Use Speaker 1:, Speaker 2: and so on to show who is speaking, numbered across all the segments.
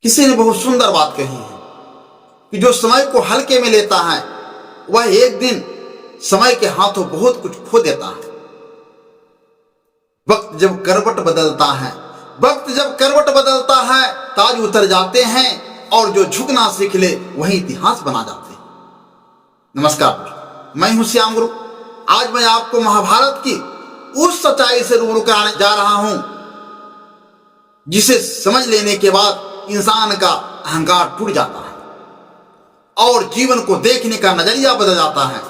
Speaker 1: किसी ने बहुत सुंदर बात कही है कि जो समय को हल्के में लेता है वह एक दिन समय के हाथों बहुत कुछ खो देता है। वक्त जब करवट बदलता है ताज उतर जाते हैं और जो झुकना सीख ले वही इतिहास बना जाते हैं। नमस्कार, मैं हूं श्याम गुरु। आज मैं आपको महाभारत की उस सच्चाई से रूबरू कराने जा रहा हूं जिसे समझ लेने के बाद इंसान का अहंकार टूट जाता है और जीवन को देखने का नजरिया बदल जाता है।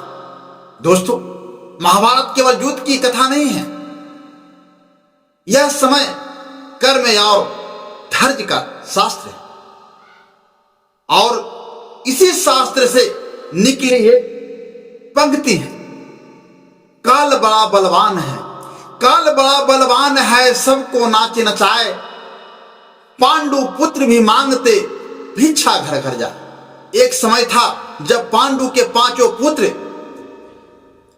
Speaker 1: दोस्तों, महाभारत केवल युद्ध की कथा नहीं है, यह समय, कर्म और धैर्य का शास्त्र है। और इसी शास्त्र से निकली एक पंक्ति है, काल बड़ा बलवान है सबको नाचे नचाए, पांडु पुत्र भी मांगते भिक्षा घर घर जाए। एक समय था जब पांडु के पांचों पुत्र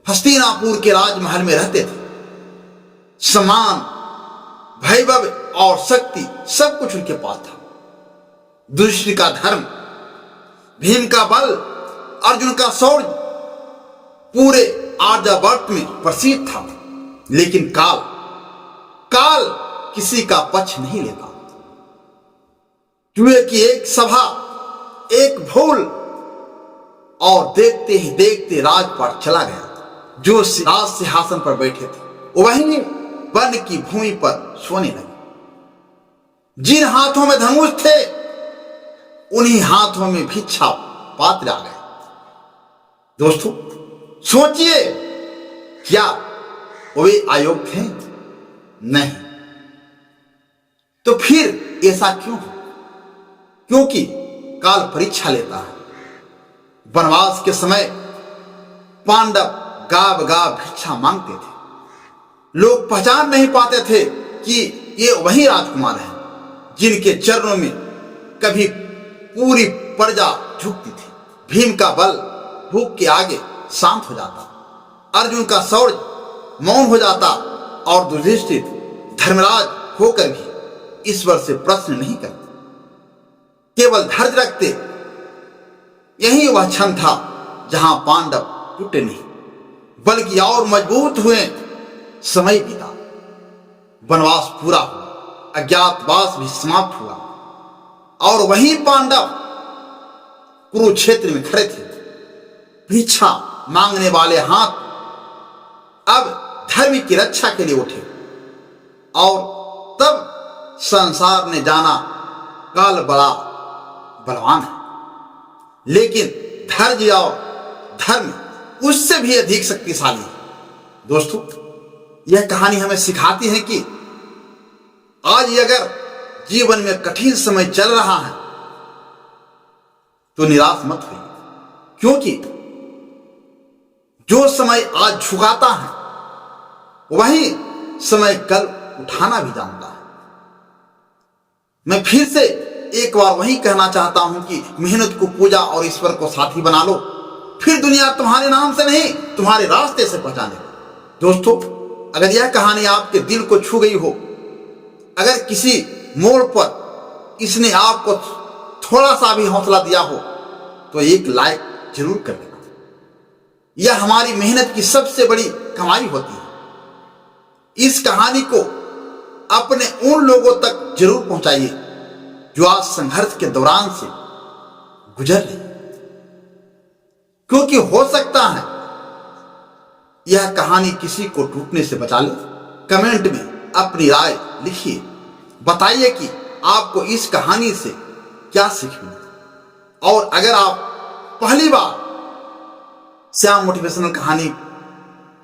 Speaker 1: हस्तिनापुर के राजमहल में रहते थे। सम्मान, वैभव और शक्ति सब कुछ उनके पास था। युधिष्ठिर का धर्म, भीम का बल, अर्जुन का शौर्य पूरे आर्यावर्त में प्रसिद्ध था। लेकिन काल किसी का पक्ष नहीं लेता। जुए की एक सभा, एक भूल और देखते ही देखते राजपाट चला गया। जो राज सिंहासन पर बैठे थे वहीं वन की भूमि पर सोने लगे। जिन हाथों में धनुष थे उन्हीं हाथों में भिक्षा पात्र आ गए। दोस्तों, सोचिए, क्या वे अयोग्य थे? नहीं। तो फिर ऐसा क्यों? क्योंकि काल परीक्षा लेता है। वनवास के समय पांडव गाव भिक्षा मांगते थे। लोग पहचान नहीं पाते थे कि ये वही राजकुमार हैं जिनके चरणों में कभी पूरी प्रजा झुकती थी। भीम का बल भूख के आगे शांत हो जाता, अर्जुन का शौर्य मौन हो जाता और युधिष्ठिर धर्मराज होकर भी ईश्वर से प्रश्न नहीं करते, केवल धैर्य रखते। यही वह क्षण था जहां पांडव टूटे नहीं बल्कि और मजबूत हुए। समय बीता, वनवास पूरा हुआ, अज्ञातवास भी समाप्त हुआ और वही पांडव कुरुक्षेत्र में खड़े थे। भिक्षा मांगने वाले हाथ अब धर्म की रक्षा के लिए उठे और तब संसार ने जाना काल बड़ा बलवान है, लेकिन धैर्य और धर्म उससे भी अधिक शक्तिशाली है। दोस्तों, यह कहानी हमें सिखाती है कि आज अगर जीवन में कठिन समय चल रहा है तो निराश मत होइए, क्योंकि जो समय आज झुकाता है वही समय कल उठाना भी जानता है। मैं फिर से एक बार वही कहना चाहता हूं कि मेहनत को पूजा और ईश्वर को साथी बना लो, फिर दुनिया तुम्हारे नाम से नहीं तुम्हारे रास्ते से पहचानेगा। दोस्तों, अगर यह कहानी आपके दिल को छू गई हो, अगर किसी मोड़ पर इसने आपको थोड़ा सा भी हौसला दिया हो, तो एक लाइक जरूर कर देना। यह हमारी मेहनत की सबसे बड़ी कमाई होती है। इस कहानी को अपने उन लोगों तक जरूर पहुंचाइए जो आज संघर्ष के दौरान से गुजर रहे, क्योंकि हो सकता है यह कहानी किसी को टूटने से बचा ले। कमेंट में अपनी राय लिखिए, बताइए कि आपको इस कहानी से क्या सीख मिली। और अगर आप पहली बार श्याम मोटिवेशनल कहानी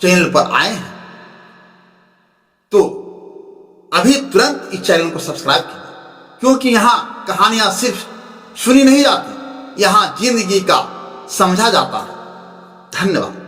Speaker 1: चैनल पर आए हैं तो अभी तुरंत इस चैनल को सब्सक्राइब कीजिए, क्योंकि यहां कहानियां सिर्फ सुनी नहीं जाती, यहां जिंदगी का समझा जाता है। धन्यवाद।